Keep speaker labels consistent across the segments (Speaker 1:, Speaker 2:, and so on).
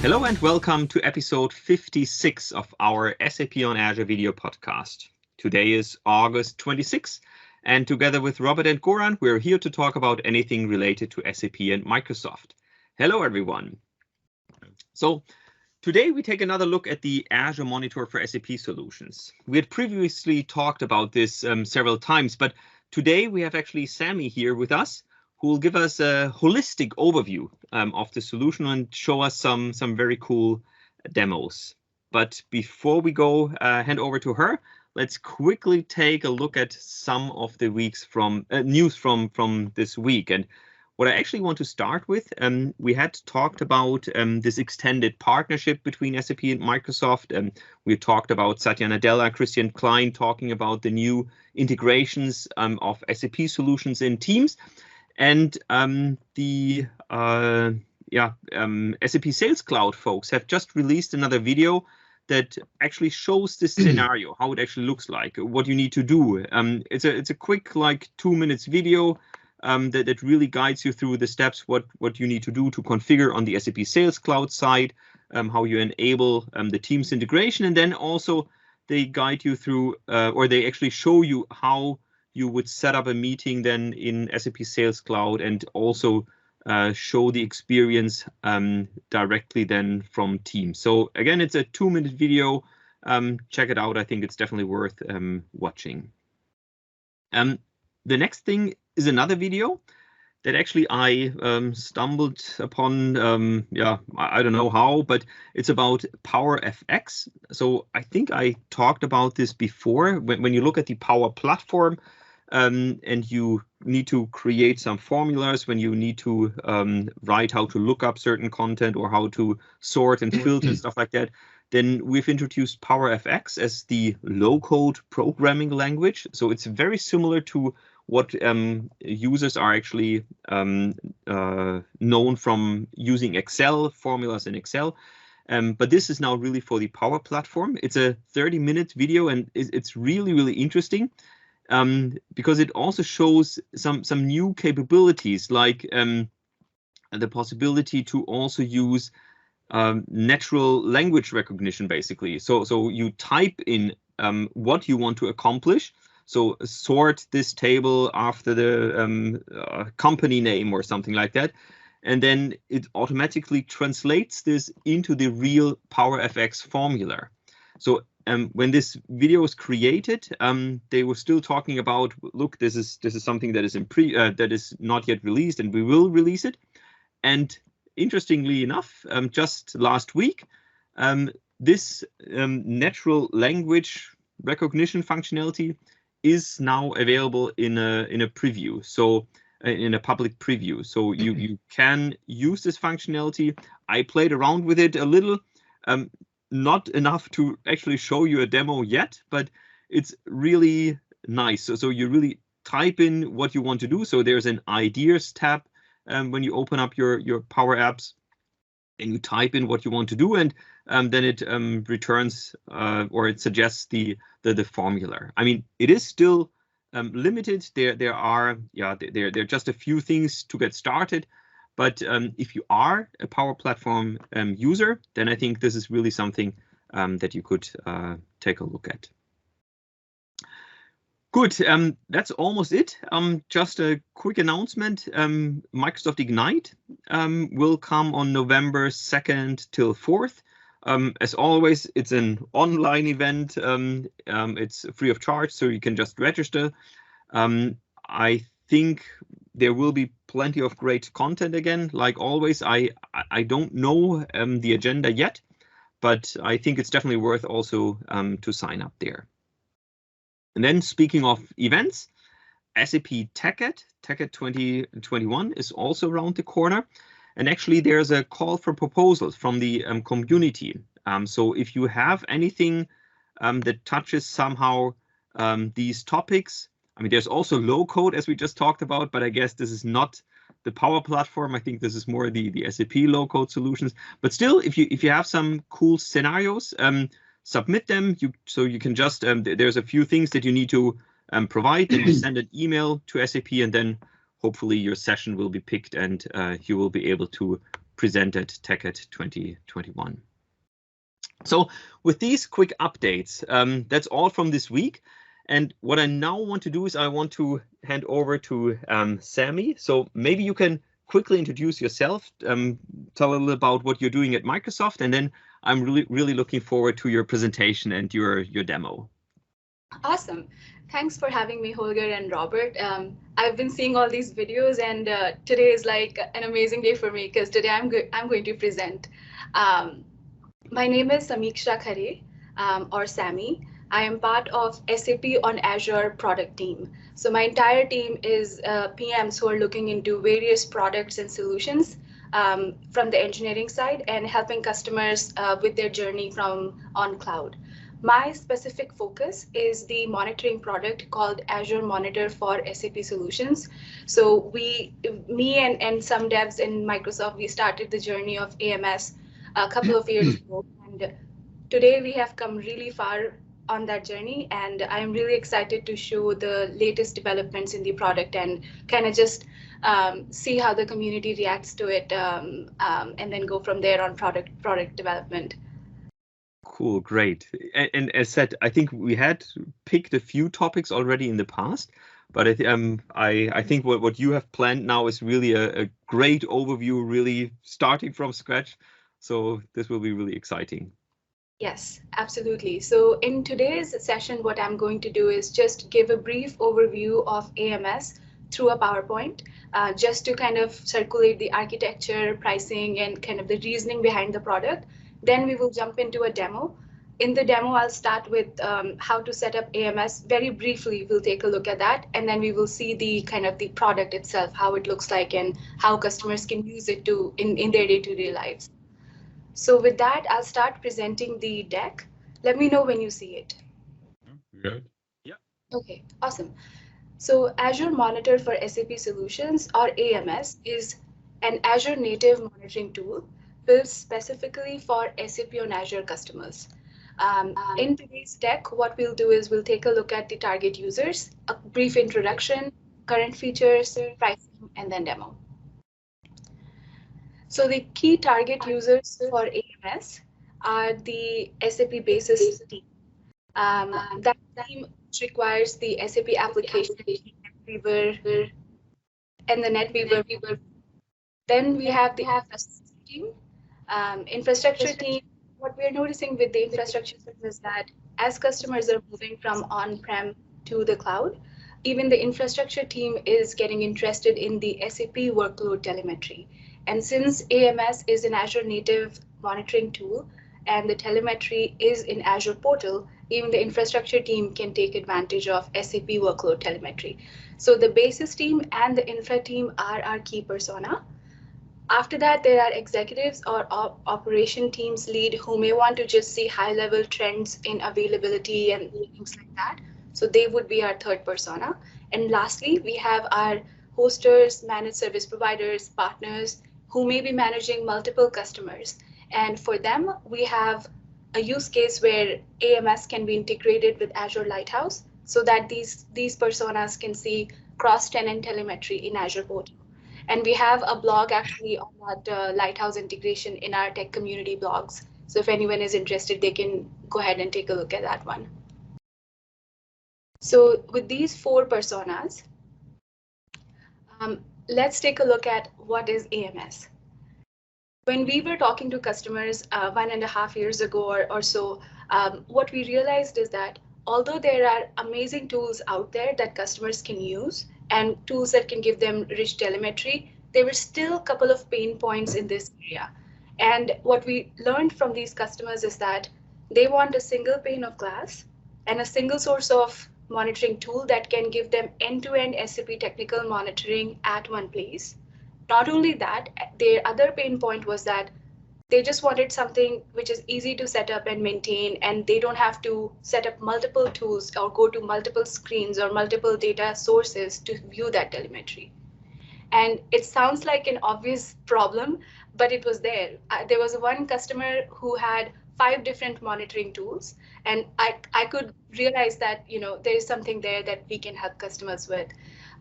Speaker 1: Hello and welcome to episode 56 of our SAP on Azure Video Podcast. Today is August 26th, and together with Robert and Goran, we're here to talk about anything related to SAP and Microsoft. Hello, everyone. So today we take another look at the Azure Monitor for SAP Solutions. We had previously talked about this several times, but today we have actually Sammy here with us, who will give us a holistic overview of the solution and show us some very cool demos. But before we go hand over to her, let's quickly take a look at some of the week's news from this week. And what I actually want to start with, we had talked about this extended partnership between SAP and Microsoft. We talked about Satya Nadella, Christian Klein talking about the new integrations of SAP Solutions in Teams. And SAP Sales Cloud folks have just released another video that actually shows this scenario, how it actually looks like, what you need to do. It's a quick, like 2 minutes video that really guides you through the steps, what you need to do to configure on the SAP Sales Cloud side, how you enable the Teams integration, and then also they guide you through, or they actually show you how you would set up a meeting then in SAP Sales Cloud and also show the experience directly then from Teams. So again, it's a 2-minute video. Check it out. I think it's definitely worth watching. The next thing is another video that actually I stumbled upon. I don't know how, but it's about Power FX. So I think I talked about this before. When you look at the Power Platform, and you need to create some formulas, when you need to write how to look up certain content or how to sort and filter and stuff like that, then we've introduced Power FX as the low-code programming language. So it's very similar to what users are actually known from using Excel, formulas in Excel. But this is now really for the Power Platform. It's a 30-minute video, and it's really, really interesting. Because it also shows some new capabilities, like the possibility to also use natural language recognition, basically. So you type in what you want to accomplish. So sort this table after the company name or something like that. And then it automatically translates this into the real Power FX formula. So when this video was created, they were still talking about, look, this is something that is that is not yet released, and we will release it. And interestingly enough, just last week, this natural language recognition functionality is now available in a preview. So in a public preview, so you can use this functionality. I played around with it a little. Not enough to actually show you a demo yet, but it's really nice. So you really type in what you want to do. So there's an ideas tab when you open up your Power Apps, and you type in what you want to do, and then it returns or it suggests the formula. I mean, it is still limited. There are just a few things to get started. But if you are a Power Platform user, then I think this is really something that you could take a look at. Good, that's almost it. Just a quick announcement. Microsoft Ignite will come on November 2nd till 4th. As always, it's an online event. It's free of charge, so you can just register. I think there will be plenty of great content again, like always. I don't know the agenda yet, but I think it's definitely worth also to sign up there. And then speaking of events, SAP TechEd 2021 is also around the corner. And actually there's a call for proposals from the community. So if you have anything that touches somehow these topics, I mean, there's also low code, as we just talked about, but I guess this is not the Power Platform. I think this is more the SAP low code solutions. But still, if you have some cool scenarios, submit them. So you can just there's a few things that you need to provide. Then you send an email to SAP, and then hopefully your session will be picked, and you will be able to presented TechEd 2021. So with these quick updates, that's all from this week. And what I now want to do is I want to hand over to Sammy. So maybe you can quickly introduce yourself, tell a little about what you're doing at Microsoft, and then I'm really looking forward to your presentation and your demo.
Speaker 2: Awesome. Thanks for having me, Holger and Robert. I've been seeing all these videos, and today is like an amazing day for me because today I'm going to present. My name is Sameeksha Khare, or Sammy. I am part of SAP on Azure product team. So my entire team is PMs who are looking into various products and solutions from the engineering side and helping customers with their journey from on cloud. My specific focus is the monitoring product called Azure Monitor for SAP Solutions. So me and some devs in Microsoft, we started the journey of AMS a couple of years ago. And today we have come really far on that journey. And I'm really excited to show the latest developments in the product and kind of just see how the community reacts to it and then go from there on product development.
Speaker 1: Cool, great. And as said, I think we had picked a few topics already in the past, but I think what you have planned now is really a great overview, really starting from scratch. So this will be really exciting.
Speaker 2: Yes, absolutely. So in today's session, what I'm going to do is just give a brief overview of AMS through a PowerPoint, just to kind of circulate the architecture, pricing, and kind of the reasoning behind the product. Then we will jump into a demo. In the demo, I'll start with how to set up AMS. Very briefly, we'll take a look at that, and then we will see the kind of the product itself, how it looks like, and how customers can use it in their day-to-day lives. So with that, I'll start presenting the deck. Let me know when you see it.
Speaker 1: Good. Yeah.
Speaker 2: Okay, awesome. So Azure Monitor for SAP Solutions, or AMS, is an Azure native monitoring tool built specifically for SAP on Azure customers. In today's deck, what we'll do is we'll take a look at the target users, a brief introduction, current features, pricing, and then demo. So the key target users for AMS are the SAP Basis team. That team requires the SAP application, NetWeaver, and the NetWeaver. Then we have the infrastructure team. Infrastructure team, what we're noticing with the infrastructure is that as customers are moving from on-prem to the cloud, even the infrastructure team is getting interested in the SAP workload telemetry. And since AMS is an Azure native monitoring tool and the telemetry is in Azure portal, even the infrastructure team can take advantage of SAP workload telemetry. So the basis team and the infra team are our key persona. After that, there are executives or operation teams lead who may want to just see high-level trends in availability and things like that. So they would be our third persona. And lastly, we have our hosters, managed service providers, partners, who may be managing multiple customers. And for them, we have a use case where AMS can be integrated with Azure Lighthouse so that these personas can see cross-tenant telemetry in Azure portal. And we have a blog actually on that Lighthouse integration in our tech community blogs. So if anyone is interested, they can go ahead and take a look at that one. So with these four personas, let's take a look at what is AMS. When we were talking to customers 1.5 years ago or so, what we realized is that although there are amazing tools out there that customers can use and tools that can give them rich telemetry, there were still a couple of pain points in this area. And what we learned from these customers is that they want a single pane of glass and a single source of monitoring tool that can give them end-to-end SAP technical monitoring at one place. Not only that, their other pain point was that they just wanted something which is easy to set up and maintain, and they don't have to set up multiple tools or go to multiple screens or multiple data sources to view that telemetry. And it sounds like an obvious problem, but it was there. There was one customer who had 5 different monitoring tools, and I could realize that there is something there that we can help customers with.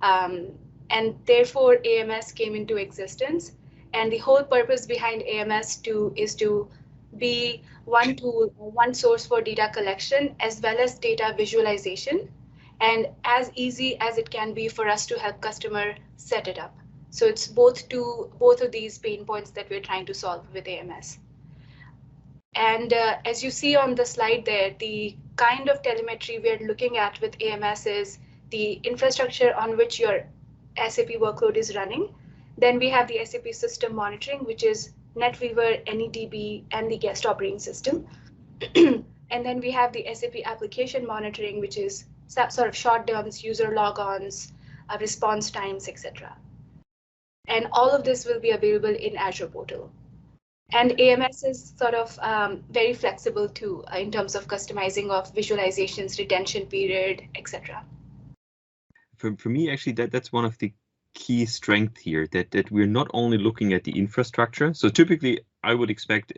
Speaker 2: And therefore, AMS came into existence. And the whole purpose behind AMS is to be one tool, one source for data collection as well as data visualization, and as easy as it can be for us to help customer set it up. So it's both of these pain points that we're trying to solve with AMS. And as you see on the slide there, the kind of telemetry we're looking at with AMS is the infrastructure on which your SAP workload is running. Then we have the SAP system monitoring, which is NetWeaver, NEDB, and the guest operating system. And then we have the SAP application monitoring, which is sort of shutdowns, user logons, response times, etc. And all of this will be available in Azure portal. And AMS is sort of very flexible too in terms of customizing of visualizations, retention period, etc.
Speaker 1: For me, actually, that's one of the key strength here, that we're not only looking at the infrastructure. So typically, I would expect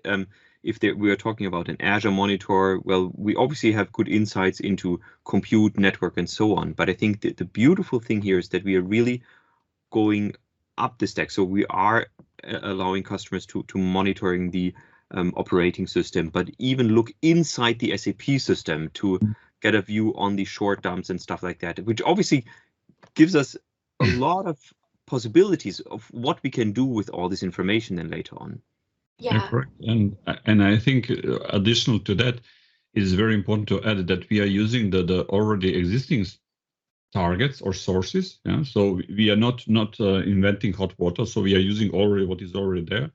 Speaker 1: if we are talking about an Azure Monitor, well, we obviously have good insights into compute, network, and so on. But I think the beautiful thing here is that we are really going up the stack. So we are allowing customers to monitoring the operating system, but even look inside the SAP system to get a view on the short dumps and stuff like that, which obviously gives us a lot of possibilities of what we can do with all this information then later on.
Speaker 2: Yeah,
Speaker 3: correct. And I think additional to that, it is very important to add that we are using the already existing targets or sources. Yeah? So we are not inventing hot water. So we are using already what is already there.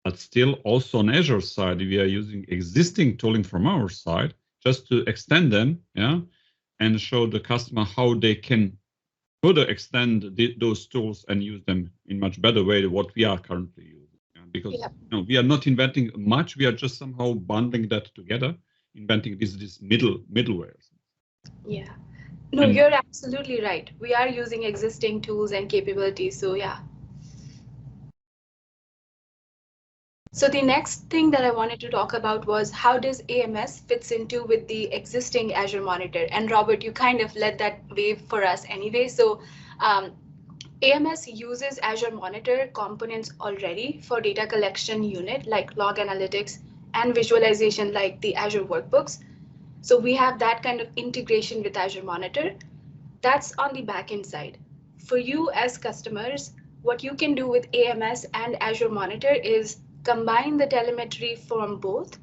Speaker 3: But still also on Azure side, we are using existing tooling from our side just to extend them, yeah, and show the customer how they can further extend those tools and use them in much better way than what we are currently using. Yeah? Because we are not inventing much. We are just somehow bundling that together, inventing this middleware.
Speaker 2: Yeah. No, you're absolutely right. We are using existing tools and capabilities. So yeah. So the next thing that I wanted to talk about was how does AMS fits into with the existing Azure Monitor? And Robert, you kind of led that wave for us anyway. So AMS uses Azure Monitor components already for data collection unit like log analytics and visualization like the Azure Workbooks. So we have that kind of integration with Azure Monitor. That's on the backend side. For you as customers, what you can do with AMS and Azure Monitor is combine the telemetry from both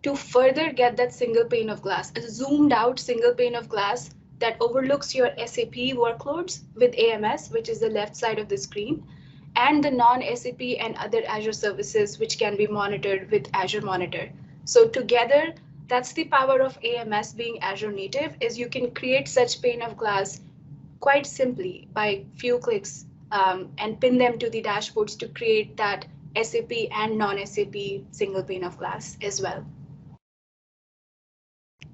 Speaker 2: to further get that single pane of glass, a zoomed out single pane of glass that overlooks your SAP workloads with AMS, which is the left side of the screen, and the non-SAP and other Azure services, which can be monitored with Azure Monitor. So together, that's the power of AMS being Azure native, is you can create such pane of glass quite simply by few clicks and pin them to the dashboards to create that SAP and non-SAP single pane of glass as well.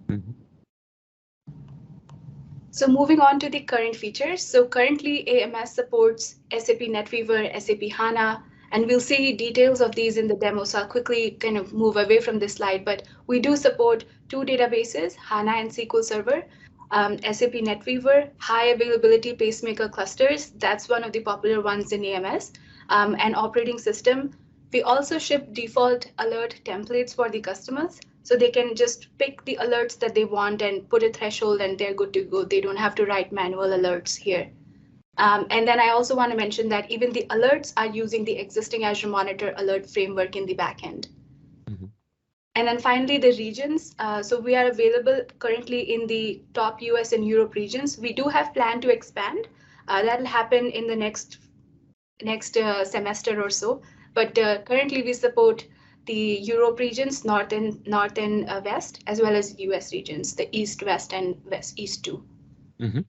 Speaker 1: Mm-hmm.
Speaker 2: So moving on to the current features. So currently AMS supports SAP NetWeaver, SAP HANA, and we'll see details of these in the demo. So I'll quickly kind of move away from this slide, but we do support two databases, HANA and SQL Server, SAP NetWeaver, high availability Pacemaker clusters. That's one of the popular ones in AMS, and operating system. We also ship default alert templates for the customers. So they can just pick the alerts that they want and put a threshold and they're good to go. They don't have to write manual alerts here. And then I also want to mention that even the alerts are using the existing Azure Monitor alert framework in the backend.
Speaker 1: Mm-hmm.
Speaker 2: And then finally, the regions. So we are available currently in the top US and Europe regions. We do have plan to expand. That'll happen in the next semester or so. But currently we support the Europe regions, north and west, as well as US regions, the east, west, and west, east too.
Speaker 1: Mm-hmm.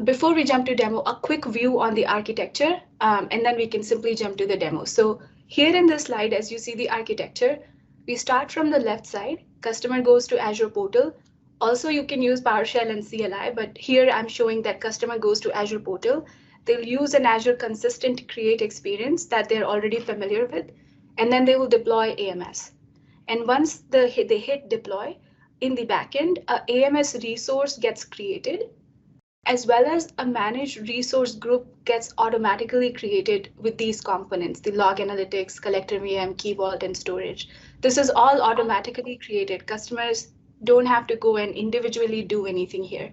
Speaker 2: Before we jump to demo, a quick view on the architecture, and then we can simply jump to the demo. So here in this slide, as you see the architecture, we start from the left side. Customer goes to Azure portal. Also, you can use PowerShell and CLI, but here I'm showing that customer goes to Azure portal. They'll use an Azure consistent create experience that they're already familiar with, and then they will deploy AMS. And once they hit deploy, in the backend, a AMS resource gets created. as well as a managed resource group gets automatically created with these components, the log analytics, collector VM, key vault, and storage. This is all automatically created. Customers don't have to go and individually do anything here.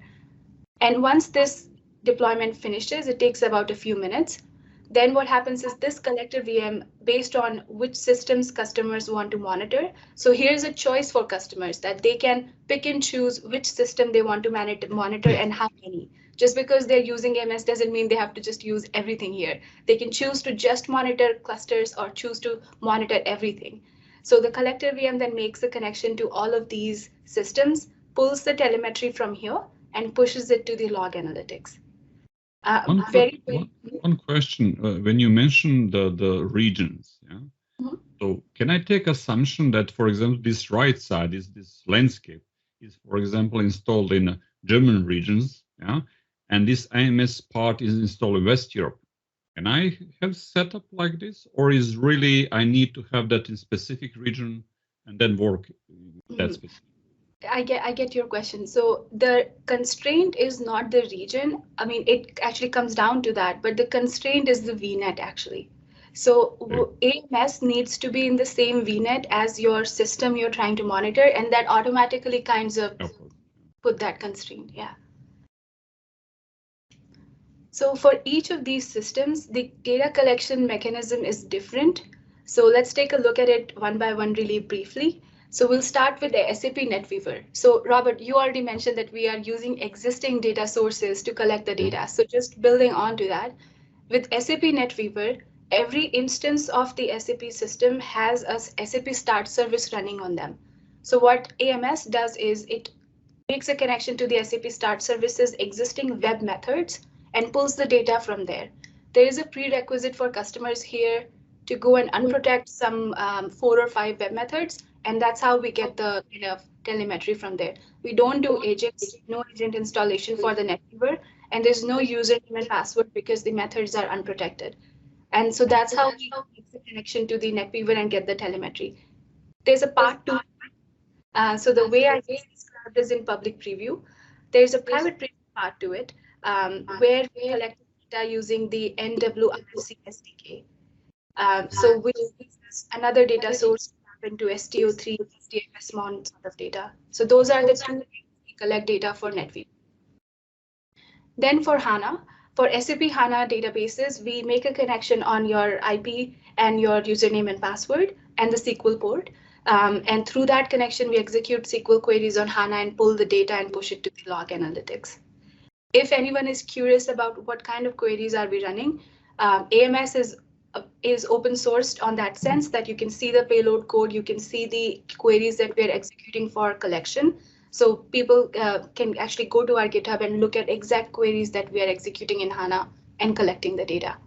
Speaker 2: And once this deployment finishes, it takes about a few minutes. Then what happens is this collector VM based on which systems customers want to monitor. So here's a choice for customers that they can pick and choose which system they want to monitor and how many. Just because they're using AMS doesn't mean they have to just use everything here. They can choose to just monitor clusters or choose to monitor everything. So the collector VM then makes a connection to all of these systems, pulls the telemetry from here, and pushes it to the log analytics.
Speaker 3: One question, when you mention the regions, yeah? Mm-hmm. So can I take assumption that, for example, this right side is this landscape is, for example, installed in German regions, yeah, and this AMS part is installed in West Europe? Can I have setup like this, or is really I need to have that in specific region and then work that specific?
Speaker 2: I get your question. So the constraint is not the region. I mean, it actually comes down to that, but the constraint is the VNet actually. So AMS needs to be in the same VNet as your system you're trying to monitor, and that automatically kinds of put that constraint. Yeah. So for each of these systems, the data collection mechanism is different. So let's take a look at it one by one really briefly. So we'll start with the SAP NetWeaver. So Robert, you already mentioned that we are using existing data sources to collect the data. So just building on to that, with SAP NetWeaver, every instance of the SAP system has a SAP Start service running on them. So what AMS does is it makes a connection to the SAP Start service's existing web methods and pulls the data from there. There is a prerequisite for customers here to go and unprotect some 4 or 5 web methods, and that's how we get the telemetry from there. We don't do agents, no agent installation for the NetWeaver, and there's no username and password because the methods are unprotected. And so that's how we make the connection to the NetWeaver and get the telemetry. There's a part 2. So the way I described is in public preview. There's a private preview part to it, where we collect data using the NWRC SDK. So which is another data source into STO3, STFS mount sort of data. So those are the 2 ways we collect data for NetWeaver. Then for HANA, for SAP HANA databases, we make a connection on your IP and your username and password and the SQL port. And through that connection, we execute SQL queries on HANA and pull the data and push it to the log analytics. If anyone is curious about what kind of queries are we running, AMS is open sourced on that sense that you can see the payload code, you can see the queries that we're executing for collection. So people can actually go to our GitHub and look at exact queries that we are executing in HANA and collecting the data.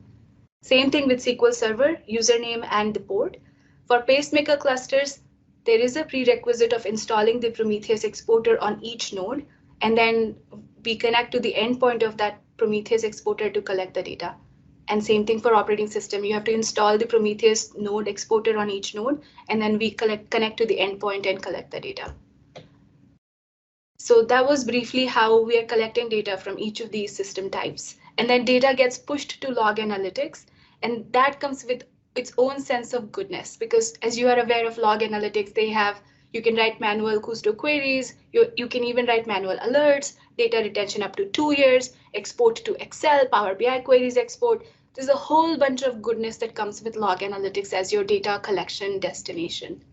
Speaker 2: Same thing with SQL Server, username and the port. For Pacemaker clusters, there is a prerequisite of installing the Prometheus exporter on each node, and then we connect to the endpoint of that Prometheus exporter to collect the data. And same thing for operating system. You have to install the Prometheus node exporter on each node, and then we connect to the endpoint and collect the data. So that was briefly how we are collecting data from each of these system types. And then data gets pushed to log analytics, and that comes with its own sense of goodness, because as you are aware of log analytics, you can write manual Kusto queries, you can even write manual alerts, data retention up to 2 years, export to Excel, Power BI queries export. There's a whole bunch of goodness that comes with log analytics as your data collection destination.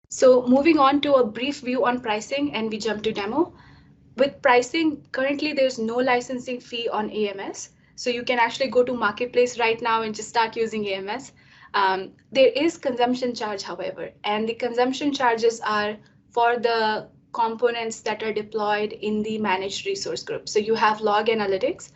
Speaker 2: So moving on to a brief view on pricing, and we jump to demo. With pricing, currently there's no licensing fee on AMS. So you can actually go to Marketplace right now and just start using AMS. There is consumption charge, however, and the consumption charges are for the components that are deployed in the managed resource group. So you have log analytics.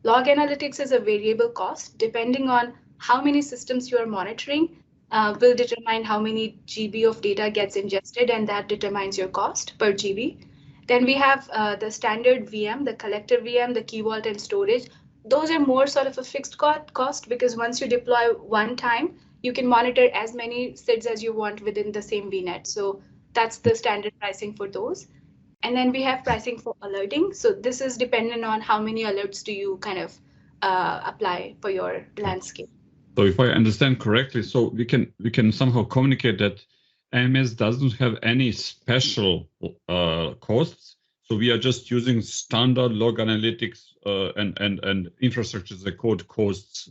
Speaker 2: Log analytics is a variable cost depending on how many systems you are monitoring. Will determine how many GB of data gets ingested, and that determines your cost per GB. Then we have the standard VM, the collector VM, the key vault and storage. Those are more sort of a fixed cost because once you deploy one time, you can monitor as many SIDs as you want within the same VNet. So that's the standard pricing for those. And then we have pricing for alerting. So this is dependent on how many alerts do you kind of apply for your landscape.
Speaker 3: So if I understand correctly, so we can somehow communicate that AMS doesn't have any special costs. So we are just using standard log analytics and infrastructure as a code costs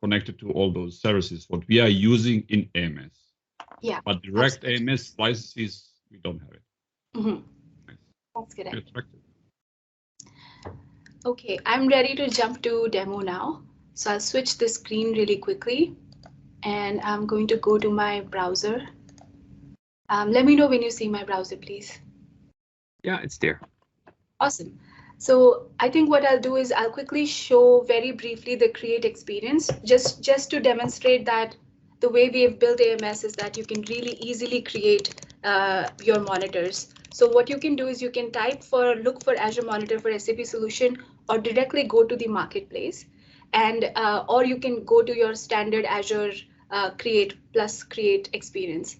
Speaker 3: connected to all those services. What we are using in AMS.
Speaker 2: Yeah.
Speaker 3: But direct absolutely. AMS licenses, we don't have it.
Speaker 2: Mm-hmm. That's good. Okay, I'm ready to jump to demo now. So I'll switch the screen really quickly, and I'm going to go to my browser. Let me know when you see my browser, please.
Speaker 1: Yeah, it's there.
Speaker 2: Awesome. So I think what I'll do is I'll quickly show very briefly the create experience, just to demonstrate that the way we have built AMS is that you can really easily create your monitors. So what you can do is you can look for Azure Monitor for SAP Solution, or directly go to the marketplace, and or you can go to your standard Azure create experience.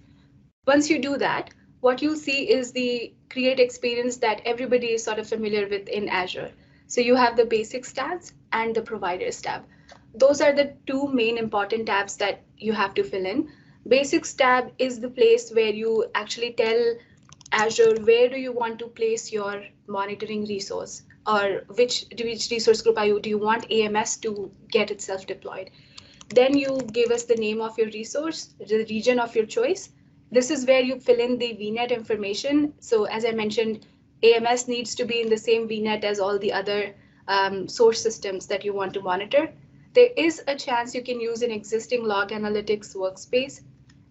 Speaker 2: Once you do that, what you'll see is the create experience that everybody is sort of familiar with in Azure. So you have the basics tabs and the providers tab. Those are the two main important tabs that you have to fill in. Basics tab is the place where you actually tell Azure where do you want to place your monitoring resource, or which resource group do you want AMS to get itself deployed. Then you give us the name of your resource, the region of your choice. This is where you fill in the VNet information. So as I mentioned, AMS needs to be in the same VNet as all the other source systems that you want to monitor. There is a chance you can use an existing log analytics workspace.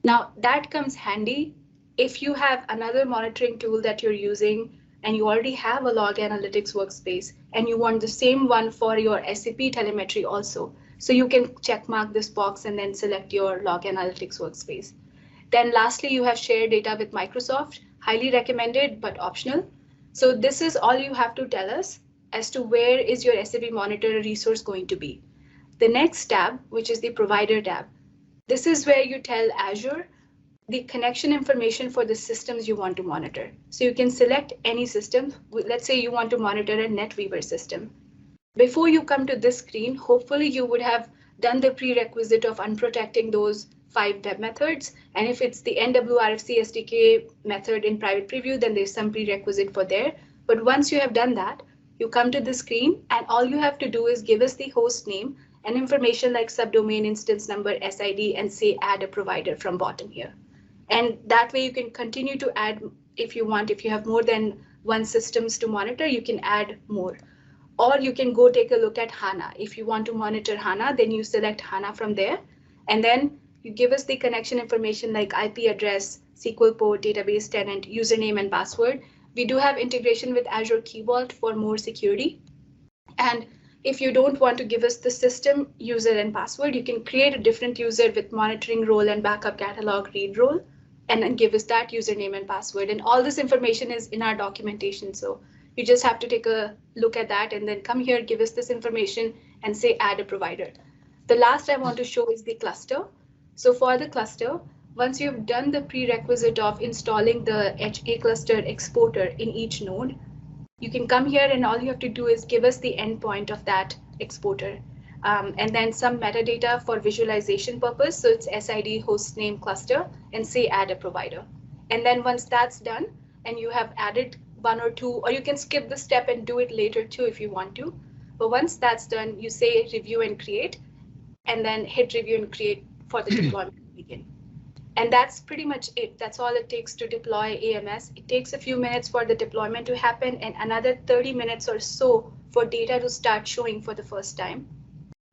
Speaker 2: Now that comes handy if you have another monitoring tool that you're using and you already have a log analytics workspace and you want the same one for your SAP telemetry also. So you can check mark this box and then select your log analytics workspace. Then lastly, you have shared data with Microsoft, highly recommended, but optional. So this is all you have to tell us as to where is your SAP Monitor resource going to be. The next tab, which is the provider tab, this is where you tell Azure the connection information for the systems you want to monitor. So you can select any system. Let's say you want to monitor a NetWeaver system. Before you come to this screen, hopefully you would have done the prerequisite of unprotecting those 5 web methods. And if it's the NWRFC SDK method in private preview, then there's some prerequisite for there. But once you have done that, you come to the screen and all you have to do is give us the host name and information like subdomain, instance number, SID, and say add a provider from bottom here. And that way you can continue to add if you want. If you have more than one systems to monitor, you can add more. Or you can go take a look at HANA. If you want to monitor HANA, then you select HANA from there. And then you give us the connection information like IP address, SQL port, database tenant, username, and password. We do have integration with Azure Key Vault for more security. And if you don't want to give us the system user and password, you can create a different user with monitoring role and backup catalog read role, and then give us that username and password. And all this information is in our documentation. So you just have to take a look at that and then come here, give us this information and say add a provider. The last I want to show is the cluster. So for the cluster, once you've done the prerequisite of installing the HA cluster exporter in each node, you can come here and all you have to do is give us the endpoint of that exporter. And then some metadata for visualization purpose. So it's SID, host name, cluster, and say add a provider. And then once that's done and you have added one or two, or you can skip the step and do it later too if you want to. But once that's done, you say review and create, and then hit review and create for the deployment to begin. And that's pretty much it. That's all it takes to deploy AMS. It takes a few minutes for the deployment to happen and another 30 minutes or so for data to start showing for the first time.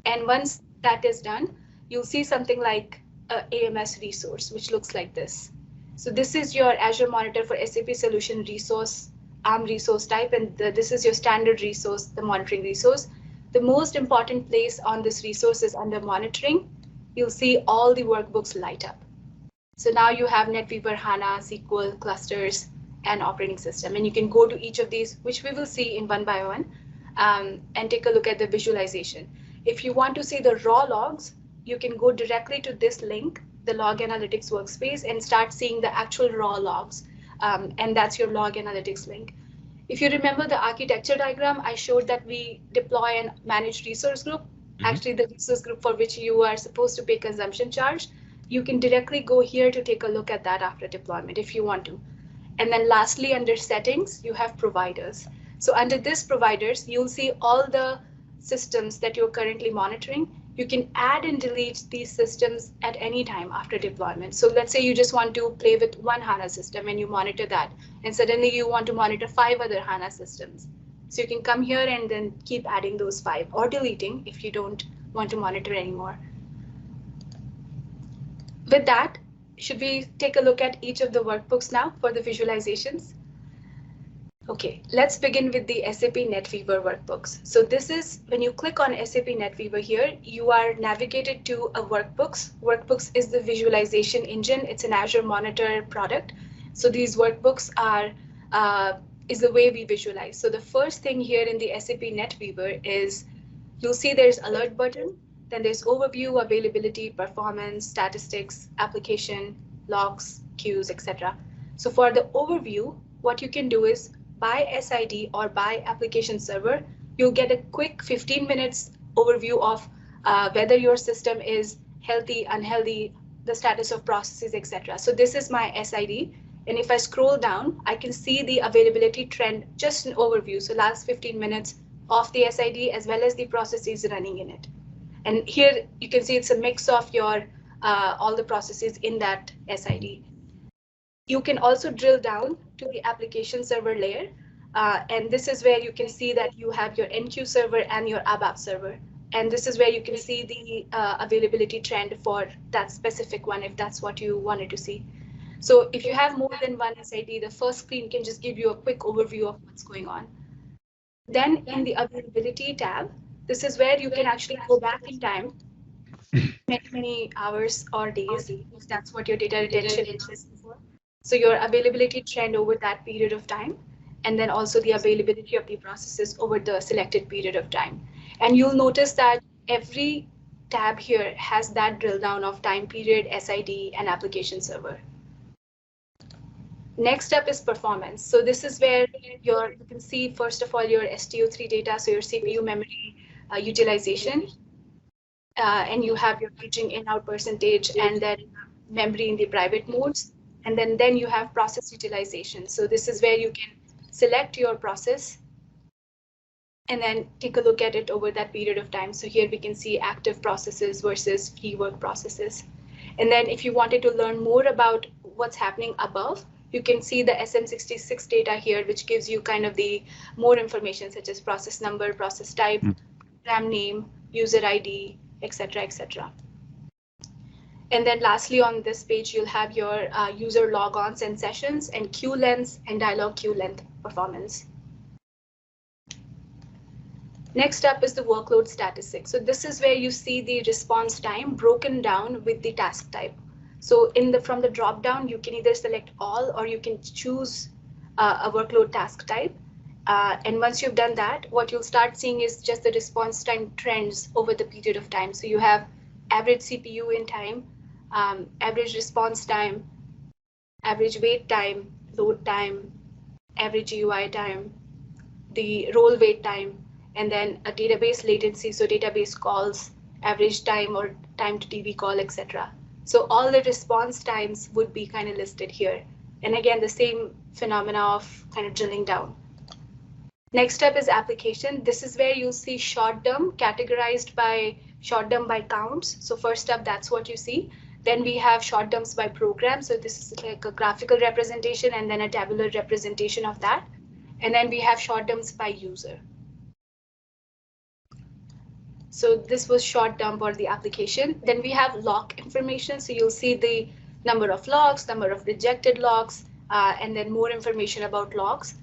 Speaker 2: And once that is done, you'll see something like a AMS resource, which looks like this. So this is your Azure Monitor for SAP Solution resource, ARM resource type, and this is your standard resource, the monitoring resource. The most important place on this resource is under monitoring. You'll see all the workbooks light up. So now you have NetWeaver, HANA, SQL, clusters, and operating system. And you can go to each of these, which we will see in one by one, and take a look at the visualization. If you want to see the raw logs, you can go directly to this link, the log analytics workspace, and start seeing the actual raw logs. And that's your log analytics link. If you remember the architecture diagram, I showed that we deploy and manage resource group. Actually, the resource group for which you are supposed to pay consumption charge, you can directly go here to take a look at that after deployment if you want to. And then lastly, under settings, you have providers. So under this providers, you'll see all the systems that you're currently monitoring. You can add and delete these systems at any time after deployment. So let's say you just want to play with one HANA system and you monitor that, and suddenly you want to monitor 5 other HANA systems. So you can come here and then keep adding those 5 or deleting if you don't want to monitor anymore. With that, should we take a look at each of the workbooks now for the visualizations? Okay, let's begin with the SAP NetWeaver workbooks. So this is when you click on SAP NetWeaver here, you are navigated to a workbooks. Workbooks is the visualization engine. It's an Azure Monitor product. So these workbooks are is the way we visualize. So the first thing here in the SAP NetWeaver is you'll see there's alert button. Then there's overview, availability, performance, statistics, application, logs, queues, etc. So for the overview, what you can do is by SID or by application server, you'll get a quick 15 minutes overview of whether your system is healthy, unhealthy, the status of processes, etc. So this is my SID. And if I scroll down, I can see the availability trend, just an overview. So last 15 minutes of the SID as well as the processes running in it. And here you can see it's a mix of your all the processes in that SID. You can also drill down to the application server layer. And this is where you can see that you have your NQ server and your ABAP server. And this is where you can see the availability trend for that specific one, if that's what you wanted to see. So if you have more than one SID, the first screen can just give you a quick overview of what's going on. Then in the availability tab, this is where you can actually go back in time, many hours or days, if that's what your data retention is for. So your availability trend over that period of time, and then also the availability of the processes over the selected period of time. And you'll notice that every tab here has that drill down of time period, SID, and application server. Next up is performance. So this is where you can see, first of all, your STO3 data, so your CPU memory utilization, and you have your paging in-out percentage, and then memory in the private modes. And then you have process utilization. So this is where you can select your process and then take a look at it over that period of time. So here we can see active processes versus free work processes. And then if you wanted to learn more about what's happening above, you can see the SM66 data here, which gives you kind of the more information such as process number, process type, program name, user ID, etc., etc. And then lastly, on this page, you'll have your user logons and sessions and queue lengths and dialog queue length performance. Next up is the workload statistics. So this is where you see the response time broken down with the task type. So from the drop down, you can either select all or you can choose a workload task type. And once you've done that, what you'll start seeing is just the response time trends over the period of time. So you have average CPU in time, average response time, average wait time, load time, average UI time, the role wait time, and then a database latency, so database calls, average time or time to DB call, etc. So all the response times would be kind of listed here. And again, the same phenomena of kind of drilling down. Next up is application. This is where you'll see short term categorized by short term by counts. So first up, that's what you see. Then we have short terms by program. So this is like a graphical representation and then a tabular representation of that. And then we have short terms by user. So this was short term for the application. Then we have log information. So you'll see the number of logs, number of rejected logs, and then more information about logs.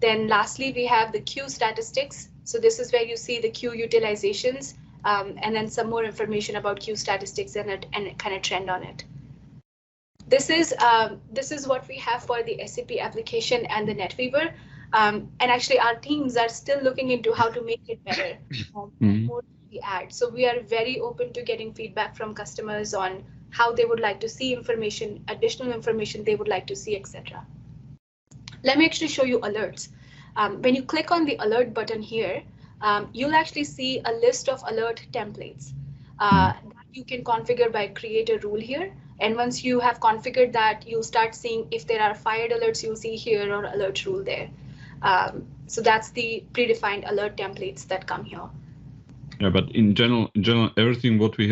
Speaker 2: Then lastly, we have the queue statistics. So this is where you see the queue utilizations, and then some more information about queue statistics and kind of trend on it. This is what we have for the SAP application and the NetWeaver. And actually, our teams are still looking into how to make it better. More we add. So we are very open to getting feedback from customers on how they would like to see information, additional information they would like to see, etc. Let me actually show you alerts. When you click on the alert button here, you'll actually see a list of alert templates that you can configure by create a rule here. And once you have configured that, you'll start seeing if there are fired alerts, you'll see here or alert rule there. So that's the predefined alert templates that come here.
Speaker 3: Yeah, but in general, everything what we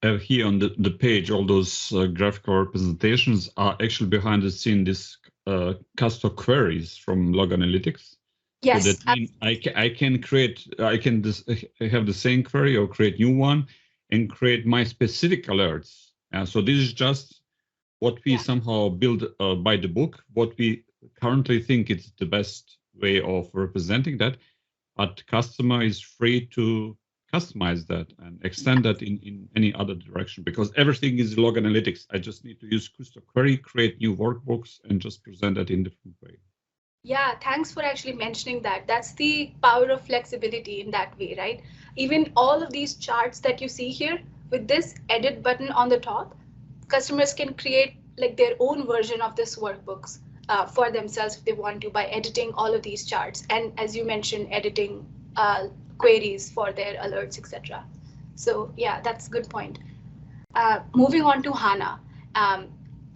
Speaker 3: have here on the page, all those graphical representations are actually behind the scene, this custom queries from Log Analytics.
Speaker 2: Yes.
Speaker 3: So that means I can have the same query or create new one and create my specific alerts. So this is just what we somehow build by the book, what we currently think is the best way of representing that, but customer is free to customize that and extend that in any other direction, because everything is log analytics. I just need to use custom query, create new workbooks, and just present that in different way.
Speaker 2: Yeah, thanks for actually mentioning that. That's the power of flexibility in that way, right? Even all of these charts that you see here, with this edit button on the top, customers can create like their own version of this workbooks for themselves if they want to, by editing all of these charts. And as you mentioned, editing queries for their alerts, etc. So yeah, that's a good point. Moving on to HANA.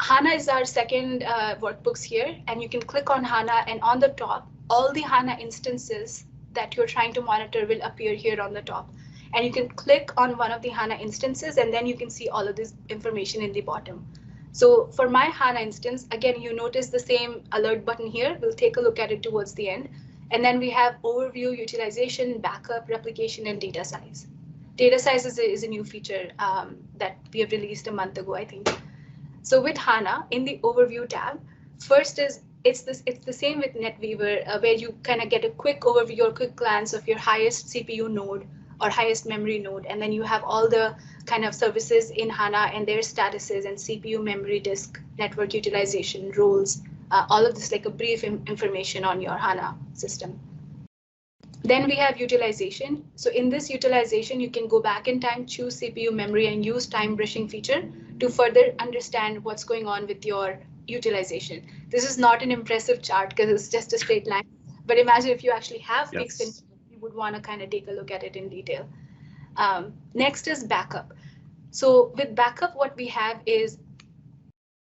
Speaker 2: HANA is our second workbooks here, and you can click on HANA, and on the top, all the HANA instances that you're trying to monitor will appear here on the top. And you can click on one of the HANA instances, and then you can see all of this information in the bottom. So for my HANA instance, again, you notice the same alert button here. We'll take a look at it towards the end. And then we have overview, utilization, backup, replication, and data size. Data size is a new feature that we have released a month ago, I think. So with HANA, in the overview tab, first is it's the same with NetWeaver, where you kind of get a quick overview or quick glance of your highest CPU node or highest memory node, and then you have all the kind of services in HANA and their statuses and CPU, memory, disk, network utilization, roles, all of this like a brief information on your HANA system. Then we have utilization. So in this utilization, you can go back in time, choose CPU, memory, and use time brushing feature to further understand what's going on with your utilization. This is not an impressive chart because it's just a straight line, but imagine if you actually have fixed in, you would want to kind of take a look at it in detail. Next is backup. So with backup, what we have is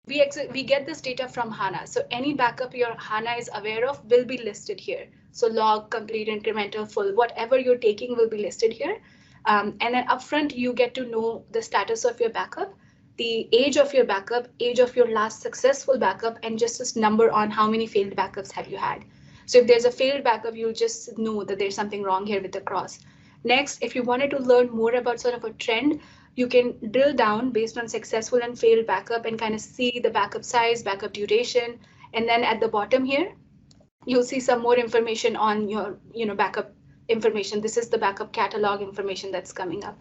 Speaker 2: we get this data from HANA. So any backup your HANA is aware of will be listed here. So log, complete, incremental, full, whatever you're taking will be listed here. And then upfront, you get to know the status of your backup, the age of your backup, age of your last successful backup, and just this number on how many failed backups have you had. So if there's a failed backup, you'll just know that there's something wrong here with the cross. Next, if you wanted to learn more about sort of a trend, you can drill down based on successful and failed backup and kind of see the backup size, backup duration. And then at the bottom here, you'll see some more information on your backup information. This is the backup catalog information that's coming up.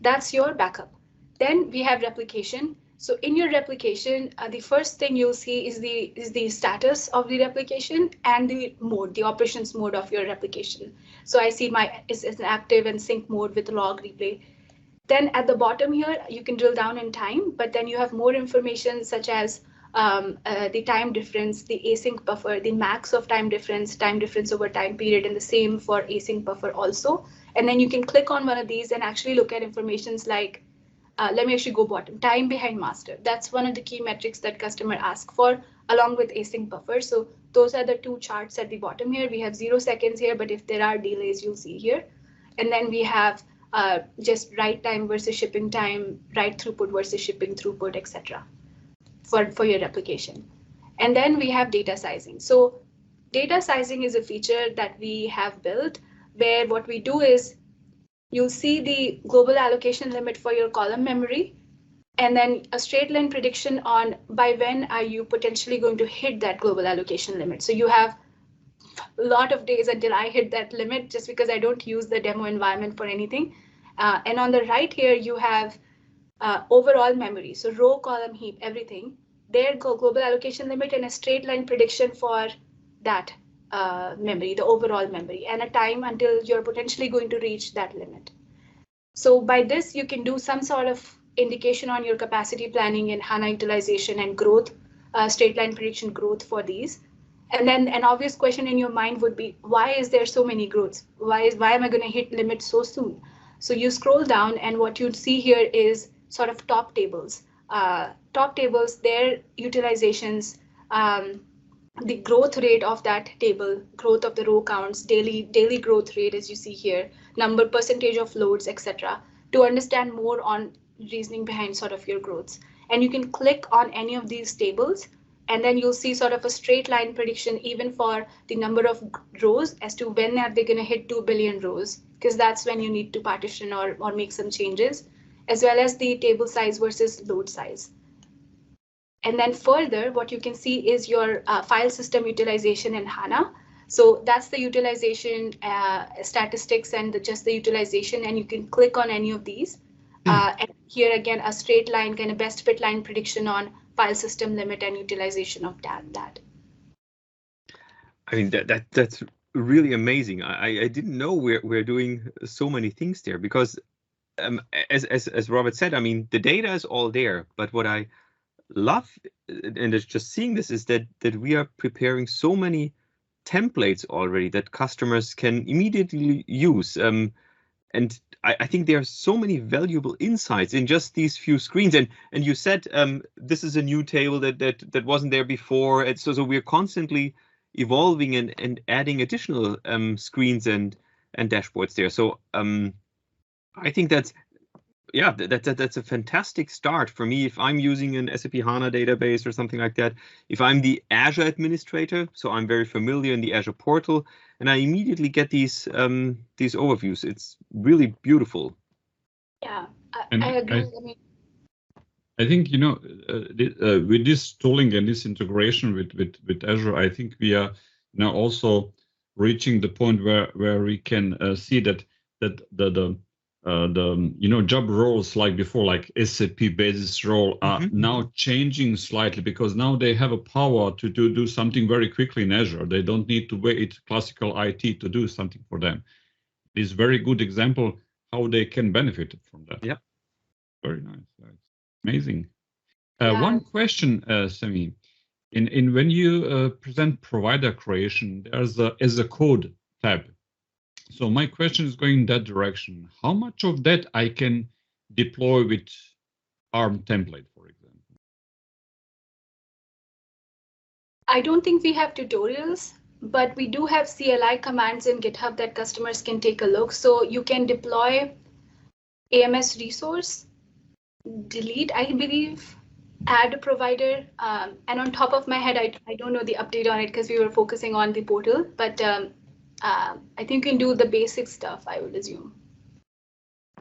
Speaker 2: That's your backup. Then we have replication. So in your replication, the first thing you'll see is the status of the replication and the mode, the operations mode of your replication. So I see it's an active and sync mode with log replay. Then at the bottom here, you can drill down in time, but then you have more information such as the time difference, the async buffer, the max of time difference over time period, and the same for async buffer also. And then you can click on one of these and actually look at informations like, let me actually go bottom, time behind master. That's one of the key metrics that customer ask for, along with async buffer. So those are the two charts at the bottom here. We have 0 seconds here, but if there are delays, you'll see here. And then we have just write time versus shipping time, write throughput versus shipping throughput, etc. for your replication. And then we have data sizing. So data sizing is a feature that we have built where what we do is you'll see the global allocation limit for your column memory, and then a straight line prediction on by when are you potentially going to hit that global allocation limit. So you have a lot of days until I hit that limit, just because I don't use the demo environment for anything. And on the right here, you have overall memory. So row, column, heap, everything. There go global allocation limit and a straight line prediction for that memory, the overall memory, and a time until you're potentially going to reach that limit. So by this, you can do some sort of indication on your capacity planning and HANA utilization and growth, straight line prediction growth for these. And then an obvious question in your mind would be, why is there so many growths? Why am I going to hit limit so soon? So you scroll down, and what you'd see here is sort of top tables. Top tables, their utilizations, the growth rate of that table, growth of the row counts, daily growth rate, as you see here, number, percentage of loads, etc., to understand more on reasoning behind sort of your growths. And you can click on any of these tables, and then you'll see sort of a straight line prediction even for the number of rows as to when are they going to hit 2 billion rows, because that's when you need to partition or make some changes, as well as the table size versus load size. And then further, what you can see is your file system utilization in HANA. So that's the utilization statistics and just the utilization, and you can click on any of these. And here again, a straight line, kind of best fit line prediction on file system limit and utilization of that.
Speaker 1: I mean, that's really amazing. I didn't know we're doing so many things there, because as Robert said, I mean, the data is all there, but what I love, and it's just seeing this, is that we are preparing so many templates already that customers can immediately use. And I think there are so many valuable insights in just these few screens. And you said this is a new table that wasn't there before. And so we're constantly evolving and adding additional screens and dashboards there. So I think that's a fantastic start for me if I'm using an SAP HANA database or something like that. If I'm the Azure administrator, so I'm very familiar in the Azure portal, and I immediately get these overviews. It's really beautiful.
Speaker 2: Yeah, I agree.
Speaker 3: I think, with this tooling and this integration with Azure, I think we are now also reaching the point where we can see that the job roles like before, like SAP basis role, are now changing slightly, because now they have a power to do something very quickly in Azure. They don't need to wait classical IT to do something for them. It is a very good example how they can benefit from that.
Speaker 1: Yeah.
Speaker 3: Very nice. Amazing. One question, Sami, in when you present provider creation, there's as a code tab. So my question is going in that direction. How much of that I can deploy with ARM template, for example?
Speaker 2: I don't think we have tutorials, but we do have CLI commands in GitHub that customers can take a look. So you can deploy AMS resource, delete, I believe, add a provider. And on top of my head, I don't know the update on it because we were focusing on the portal, but I think you can do the basic stuff, I would assume.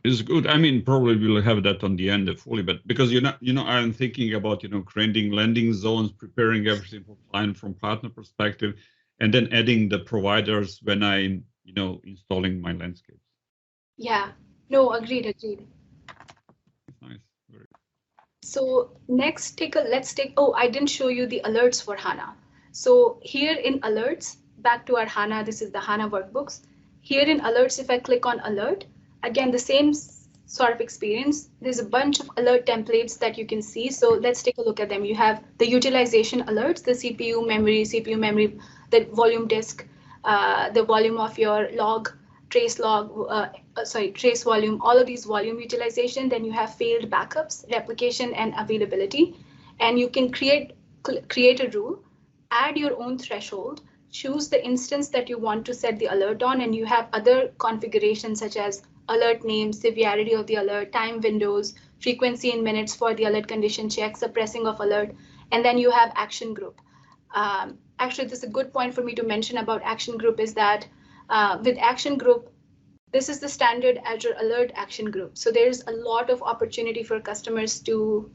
Speaker 3: It's good. I mean, probably we'll have that on the end fully, but because I'm thinking about creating landing zones, preparing everything for client from partner perspective, and then adding the providers when I'm installing my landscapes.
Speaker 2: Yeah. No, agreed.
Speaker 3: Nice. Very good.
Speaker 2: So next, I didn't show you the alerts for HANA. So here in alerts, back to our HANA, this is the HANA workbooks. Here in alerts, if I click on alert, again, the same sort of experience. There's a bunch of alert templates that you can see. So let's take a look at them. You have the utilization alerts, the CPU memory, the volume disk, the volume of your log, trace volume, all of these volume utilization. Then you have failed backups, replication, and availability. And you can create a rule, add your own threshold, choose the instance that you want to set the alert on, and you have other configurations such as alert name, severity of the alert, time windows, frequency in minutes for the alert condition check, suppressing of alert, and then you have action group. Actually, this is a good point for me to mention about action group is that with action group, this is the standard Azure alert action group. So there's a lot of opportunity for customers to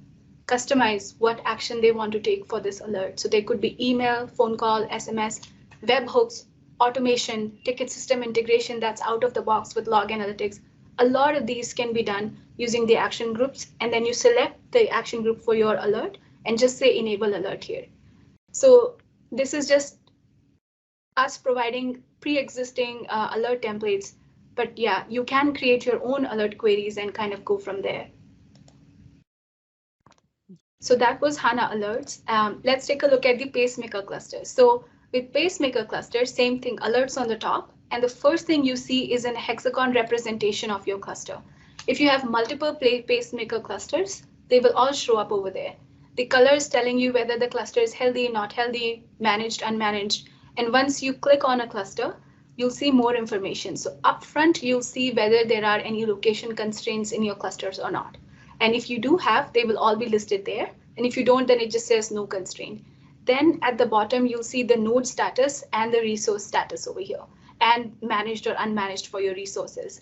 Speaker 2: customize what action they want to take for this alert. So they could be email, phone call, SMS, webhooks, automation, ticket system integration that's out of the box with log analytics. A lot of these can be done using the action groups, and then you select the action group for your alert and just say enable alert here. So this is just us providing pre-existing alert templates, but yeah, you can create your own alert queries and kind of go from there. So that was HANA alerts. Let's take a look at the Pacemaker clusters. So With Pacemaker cluster, same thing, alerts on the top. And the first thing you see is an hexagon representation of your cluster. If you have multiple Pacemaker clusters, they will all show up over there. The colors telling you whether the cluster is healthy, not healthy, managed, unmanaged. And once you click on a cluster, you'll see more information. So upfront, you'll see whether there are any location constraints in your clusters or not. And if you do have, they will all be listed there. And if you don't, then it just says no constraint. Then at the bottom, you'll see the node status and the resource status over here, and managed or unmanaged for your resources.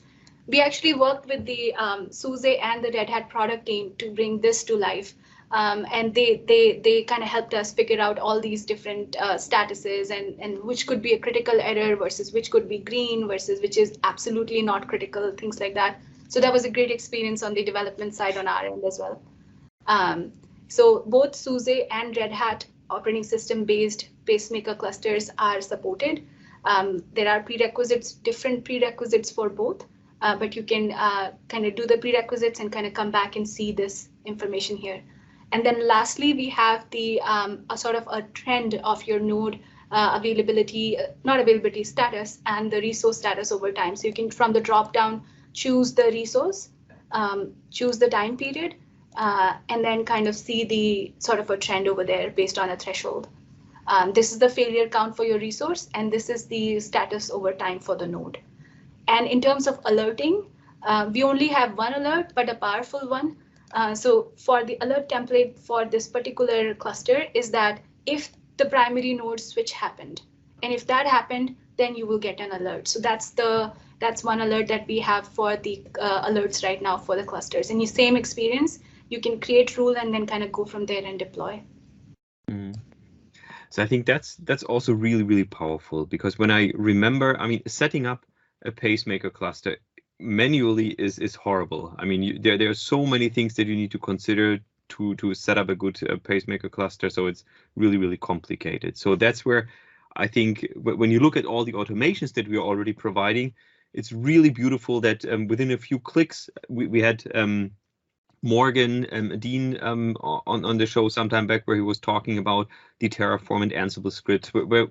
Speaker 2: We actually worked with the SUSE and the Red Hat product team to bring this to life. And they kind of helped us figure out all these different statuses and which could be a critical error versus which could be green versus which is absolutely not critical, things like that. So that was a great experience on the development side on our end as well. So both SUSE and Red Hat operating system based Pacemaker clusters are supported. There are prerequisites, different prerequisites for both, but you can kind of do the prerequisites and kind of come back and see this information here. And then lastly, we have the a sort of a trend of your node availability, not availability status, and the resource status over time. So you can, from the drop down, choose the resource, choose the time period, and then kind of see the sort of a trend over there based on a threshold. This is the failure count for your resource, and this is the status over time for the node. And in terms of alerting, we only have one alert, but a powerful one. So for the alert template for this particular cluster is that if the primary node switch happened, and if that happened, then you will get an alert. So that's one alert that we have for the alerts right now for the clusters. And the same experience, you can create rule and then kind of go from there and deploy.
Speaker 1: So I think that's also really, really powerful, because when I remember, I mean, setting up a Pacemaker cluster manually is horrible. I mean, there are so many things that you need to consider to set up a good Pacemaker cluster. So it's really, really complicated. So that's where I think when you look at all the automations that we are already providing, it's really beautiful that within a few clicks, we had Morgan and Dean on the show some time back, where he was talking about the Terraform and Ansible scripts, where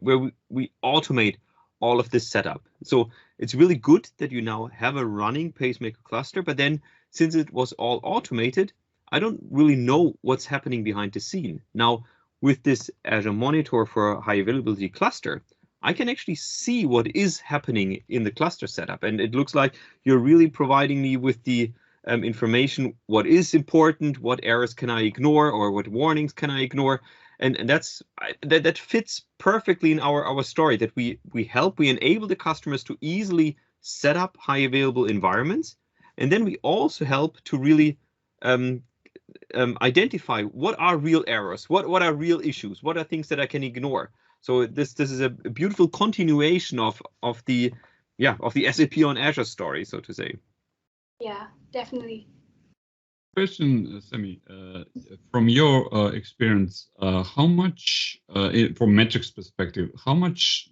Speaker 1: we automate all of this setup. So it's really good that you now have a running Pacemaker cluster, but then since it was all automated, I don't really know what's happening behind the scene. Now, with this Azure Monitor for high availability cluster, I can actually see what is happening in the cluster setup. And it looks like you're really providing me with the information, what is important, what errors can I ignore, or what warnings can I ignore. And that fits perfectly in our story, that we enable the customers to easily set up high available environments. And then we also help to really identify what are real errors, what are real issues, what are things that I can ignore. So this is a beautiful continuation of the SAP on Azure story, so to say.
Speaker 2: Yeah, definitely.
Speaker 3: Question, Sami, from your experience, how much, from metrics perspective, how much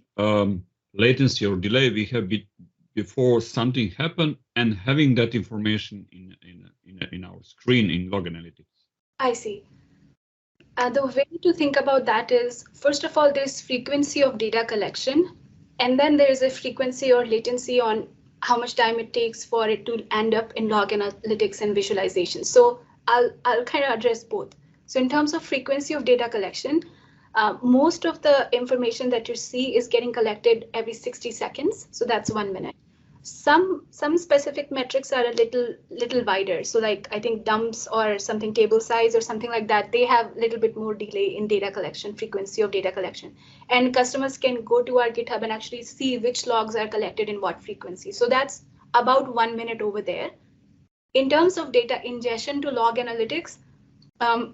Speaker 3: latency or delay we have before something happened and having that information in our screen in log analytics?
Speaker 2: I see. The way to think about that is, first of all, there's frequency of data collection, and then there's a frequency or latency on how much time it takes for it to end up in log analytics and visualization. So I'll kind of address both. So in terms of frequency of data collection, most of the information that you see is getting collected every 60 seconds. So that's 1 minute. Some specific metrics are a little wider. So like I think dumps or something, table size or something like that, they have a little bit more delay in data collection, frequency of data collection. And customers can go to our GitHub and actually see which logs are collected in what frequency. So that's about 1 minute over there. In terms of data ingestion to log analytics,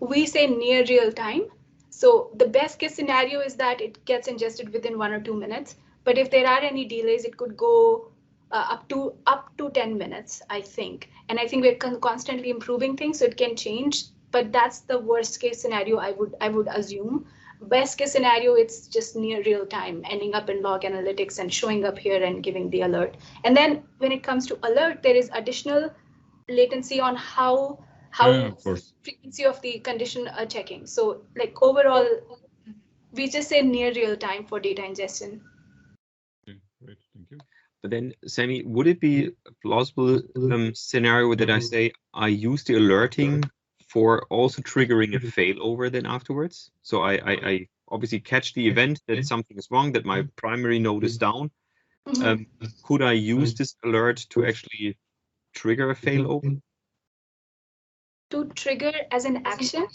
Speaker 2: we say near real time. So the best case scenario is that it gets ingested within 1 or 2 minutes. But if there are any delays, it could go up to 10 minutes, I think. And I think we're constantly improving things, so it can change. But that's the worst case scenario, I would assume. Best case scenario, it's just near real time, ending up in log analytics and showing up here and giving the alert. And then when it comes to alert, there is additional latency on how frequency of the condition checking. So like overall, We just say near real time for data ingestion.
Speaker 3: Okay, great, thank you.
Speaker 1: But then, Sammy, would it be a plausible scenario that I say I use the alerting for also triggering a failover then afterwards? So I obviously catch the event that something is wrong, that my primary node is down. Could I use this alert to actually trigger a failover?
Speaker 2: To trigger as an action?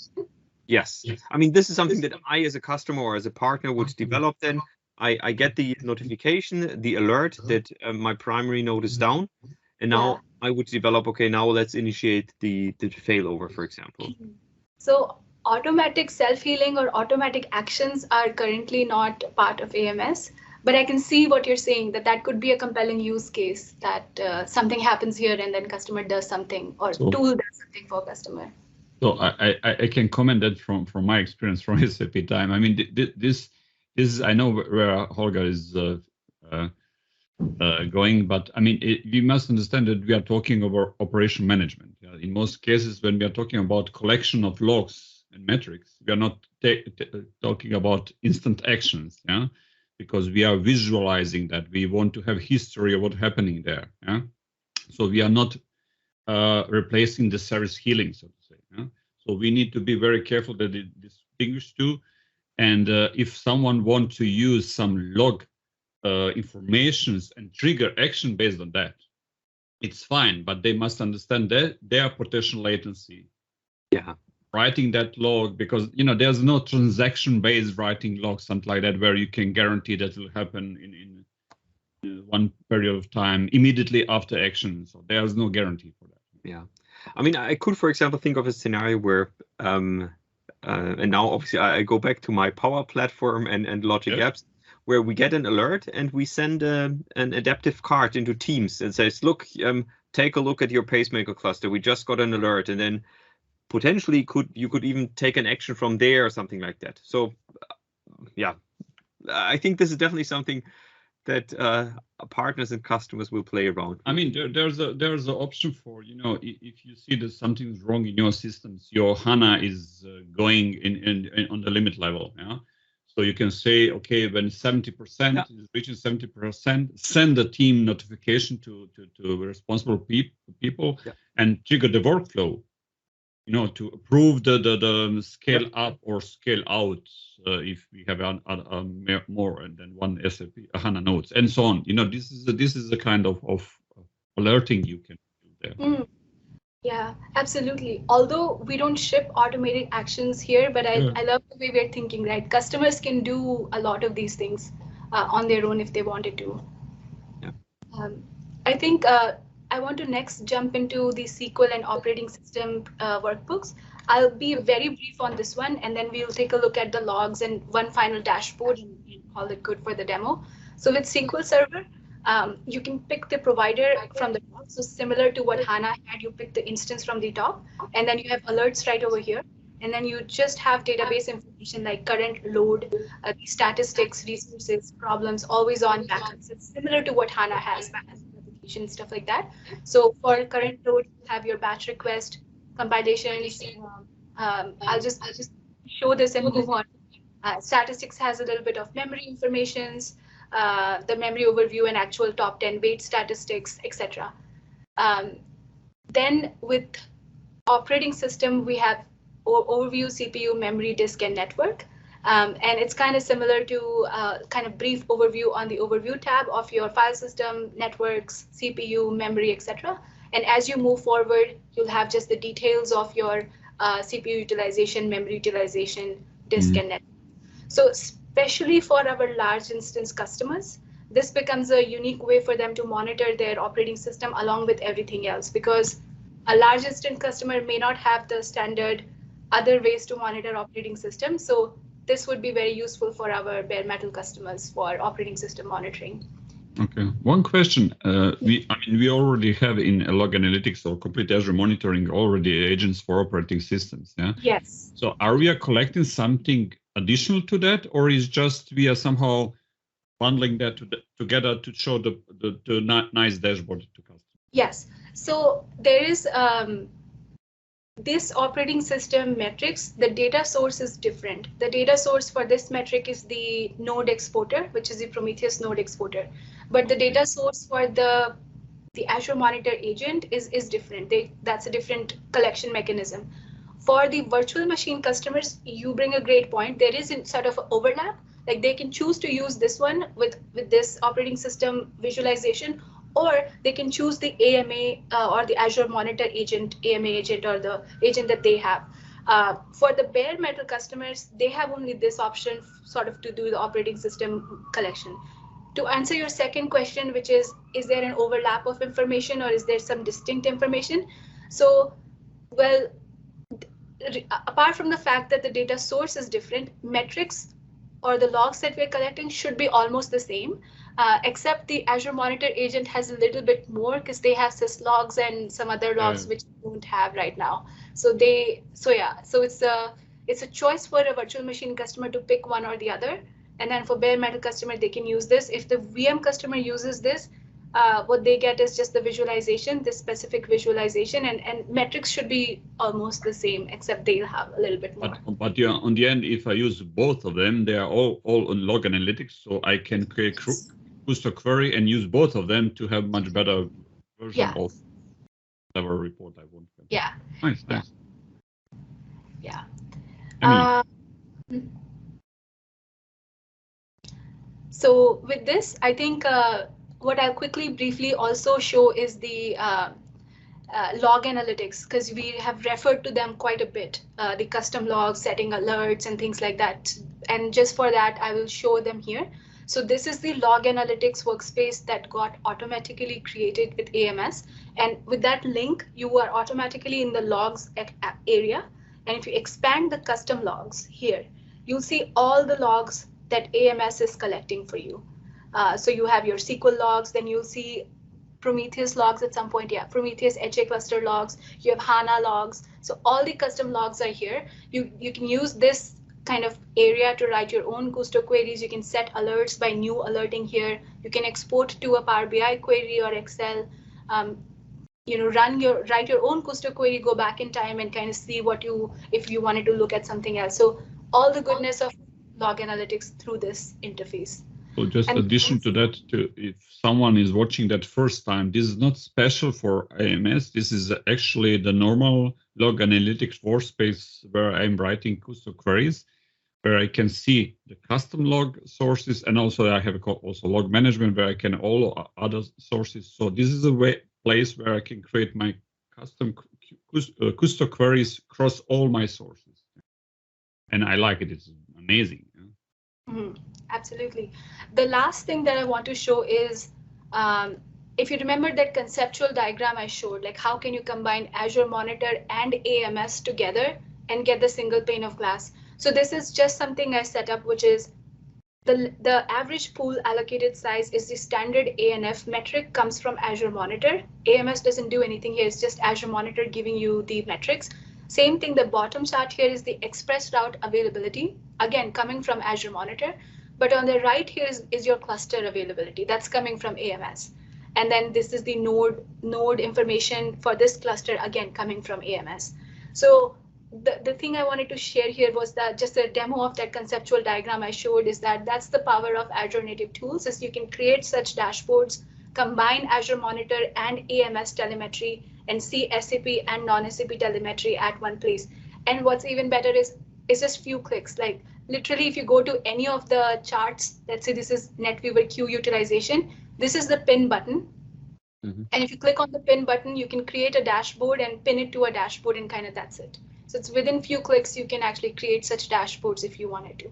Speaker 1: Yes. I mean, this is something that I, as a customer or as a partner, would develop then. I get the notification, the alert that my primary node is down. And now I would develop, okay, now let's initiate the failover, for example.
Speaker 2: So automatic self-healing or automatic actions are currently not part of AMS, but I can see what you're saying, that could be a compelling use case, that something happens here and then customer does something, or tool does something for customer.
Speaker 3: So I can comment that from my experience from SAP time. I mean, this is, I know where Holger is going, but I mean, we must understand that we are talking about operation management. Yeah? In most cases, when we are talking about collection of logs and metrics, we are not talking about instant actions, yeah, because we are visualizing that. We want to have history of what's happening there. Yeah, so we are not replacing the service healing, so to say. Yeah? So we need to be very careful that it distinguishes two. And if someone wants to use some log informations and trigger action based on that, it's fine, but they must understand that their potential latency.
Speaker 1: Yeah.
Speaker 3: Writing that log, because there's no transaction-based writing log, something like that, where you can guarantee that will happen in one period of time immediately after action. So there's no guarantee for that.
Speaker 1: Yeah, I mean, I could, for example, think of a scenario where, and now obviously I go back to my Power Platform and Logic Apps, where we get an alert and we send an adaptive card into Teams and says, look, take a look at your Pacemaker cluster. We just got an alert, and then potentially you could even take an action from there or something like that. So, yeah, I think this is definitely something that partners and customers will play around.
Speaker 3: I mean, there's an option for, if you see that something's wrong in your systems, your HANA is going in on the limit level. Yeah. So you can say, okay, when 70% is reaching 70%, send the team notification to responsible people and trigger the workflow, to approve the scale up or scale out if we have more than one SAP HANA nodes and so on. This is the kind of alerting you can do there.
Speaker 2: Yeah, absolutely. Although we don't ship automated actions here, but I love the way we're thinking, right? Customers can do a lot of these things on their own if they wanted to.
Speaker 1: Yeah.
Speaker 2: I think I want to next jump into the SQL and operating system workbooks. I'll be very brief on this one, and then we'll take a look at the logs and one final dashboard and call it good for the demo. So with SQL Server, you can pick the provider from the top. So similar to what HANA had, you pick the instance from the top, and then you have alerts right over here. And then you just have database information like current load, statistics, resources, problems, always on backups. It's similar to what HANA has, application, stuff like that. So for current load, you have your batch request, compilations. I'll just show this and move on. Statistics has a little bit of memory informations, the memory overview and actual top 10 weight statistics, etc. Then with operating system, we have overview, CPU, memory, disk, and network. And it's kind of similar to kind of brief overview on the overview tab of your file system, networks, CPU, memory, etc. And as you move forward, you'll have just the details of your CPU utilization, memory utilization, disk, and network. So especially for our large instance customers, this becomes a unique way for them to monitor their operating system along with everything else, because a large instance customer may not have the standard other ways to monitor operating system. So this would be very useful for our bare metal customers for operating system monitoring.
Speaker 3: Okay, one question. We already have in Log Analytics or Complete Azure Monitoring already agents for operating systems. Yeah.
Speaker 2: Yes.
Speaker 3: So are we collecting something additional to that, or is just we are somehow bundling that together to show the nice dashboard to customers?
Speaker 2: Yes. So there is this operating system metrics, the data source is different. The data source for this metric is the node exporter, which is the Prometheus node exporter. But the data source for the Azure Monitor agent is different. That's a different collection mechanism. For the virtual machine customers, you bring a great point. There is sort of an overlap. Like they can choose to use this one with this operating system visualization, or they can choose the AMA or the Azure Monitor agent, AMA agent, or the agent that they have. For the bare metal customers, they have only this option sort of to do the operating system collection. To answer your second question, which is there an overlap of information or is there some distinct information? So, well, apart from the fact that the data source is different, metrics or the logs that we're collecting should be almost the same, except the Azure Monitor agent has a little bit more because they have syslogs and some other logs which we don't have right now. So it's a choice for a virtual machine customer to pick one or the other. And then for bare metal customer, they can use this. If the VM customer uses this, what they get is just the visualization, this specific visualization, and metrics should be almost the same, except they'll have a little bit more.
Speaker 3: But yeah, on the end, if I use both of them, they are all on log analytics, so I can create Custo query and use both of them to have much better version of whatever report I want.
Speaker 2: Yeah.
Speaker 3: Nice.
Speaker 2: Yeah. So with this, I think what I'll briefly also show is the log analytics, because we have referred to them quite a bit, the custom logs, setting alerts and things like that. And just for that, I will show them here. So this is the log analytics workspace that got automatically created with AMS. And with that link, you are automatically in the logs area. And if you expand the custom logs here, you'll see all the logs that AMS is collecting for you. So you have your SQL logs, then you'll see Prometheus logs at some point. Yeah, Prometheus HA cluster logs, you have HANA logs. So all the custom logs are here. You can use this kind of area to write your own Custo queries. You can set alerts by new alerting here. You can export to a Power BI query or Excel. Write your own Custo query, go back in time and kind of see if you wanted to look at something else. So all the goodness of log analytics through this interface.
Speaker 3: So just addition to that, if someone is watching that first time, this is not special for AMS. This is actually the normal log analytics workspace where I'm writing Custo queries, where I can see the custom log sources, and also I have also log management where I can all other sources. So this is a place where I can create my custom Custo queries across all my sources, and I like it. It's amazing.
Speaker 2: Absolutely. The last thing that I want to show is, if you remember that conceptual diagram I showed, like how can you combine Azure Monitor and AMS together and get the single pane of glass. So this is just something I set up, which is the average pool allocated size is the standard ANF metric, comes from Azure Monitor. AMS doesn't do anything here. It's just Azure Monitor giving you the metrics. Same thing, the bottom chart here is the express route availability, again, coming from Azure Monitor. But on the right here is your cluster availability. That's coming from AMS. And then this is the node information for this cluster, again, coming from AMS. So the thing I wanted to share here was that just a demo of that conceptual diagram I showed is that's the power of Azure native tools, is you can create such dashboards, combine Azure Monitor and AMS telemetry, and see SAP and non-SAP telemetry at one place. And what's even better is just few clicks. Like literally, if you go to any of the charts, let's say this is NetWeaver queue utilization, this is the pin button. And if you click on the pin button, you can create a dashboard and pin it to a dashboard, and kind of that's it. So it's within few clicks, you can actually create such dashboards if you wanted to.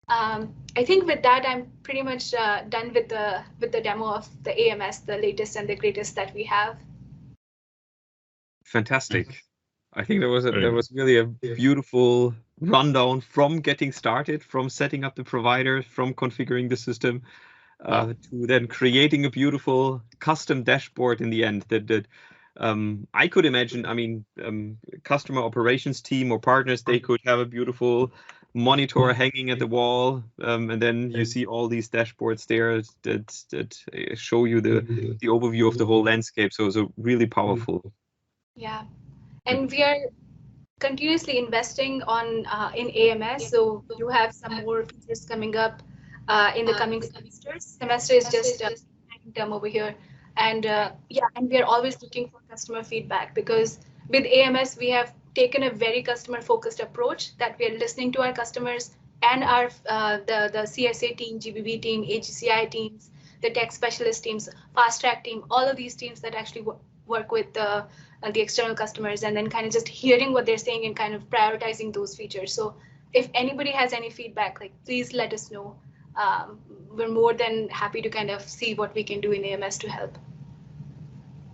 Speaker 2: I think with that, I'm pretty much done with the demo of the AMS, the latest and the greatest that we have.
Speaker 1: Fantastic. I think there was really a beautiful rundown from getting started, from setting up the provider, from configuring the system, to then creating a beautiful custom dashboard in the end that I could imagine. I mean, customer operations team or partners, they could have a beautiful monitor hanging at the wall, and then you see all these dashboards there that show you the overview of the whole landscape. So really powerful.
Speaker 2: Yeah. And we are continuously investing in AMS. So you have some more features coming up in the coming semesters. Semester is just term over here, and and we are always looking for customer feedback, because with AMS we have taken a very customer focused approach, that we are listening to our customers and our the CSA team, GBB team, AGCI teams, the tech specialist teams, fast track team, all of these teams that actually work with the external customers, and then kind of just hearing what they're saying and kind of prioritizing those features. So if anybody has any feedback, like, please let us know. We're more than happy to kind of see what we can do in AMS to help.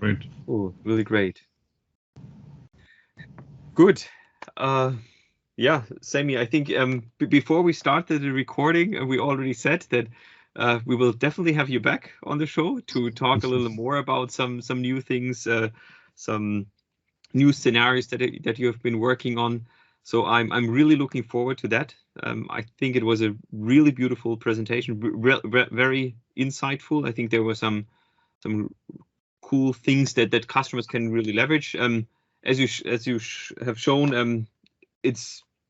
Speaker 3: Great.
Speaker 1: Oh, really great. Good. Yeah, Sammy, I think before we started the recording, we already said that we will definitely have you back on the show to talk a little more about some new things, some new scenarios that you have been working on. So I'm really looking forward to that. I think it was a really beautiful presentation, very insightful. I think there were some cool things that customers can really leverage. As you have shown, it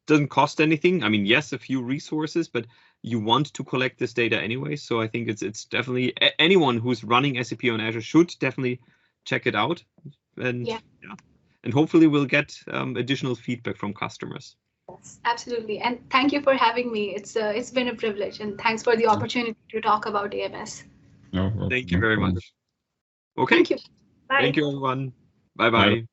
Speaker 1: doesn't cost anything. I mean, yes, a few resources, but you want to collect this data anyway. So I think it's definitely anyone who's running SAP on Azure should definitely check it out, and and hopefully we'll get additional feedback from customers.
Speaker 2: Yes, absolutely. And thank you for having me. It's been a privilege, and thanks for the opportunity to talk about AMS.
Speaker 3: No,
Speaker 1: Thank you very much. Okay.
Speaker 2: Thank you. Bye.
Speaker 1: Thank you, everyone. Bye-bye.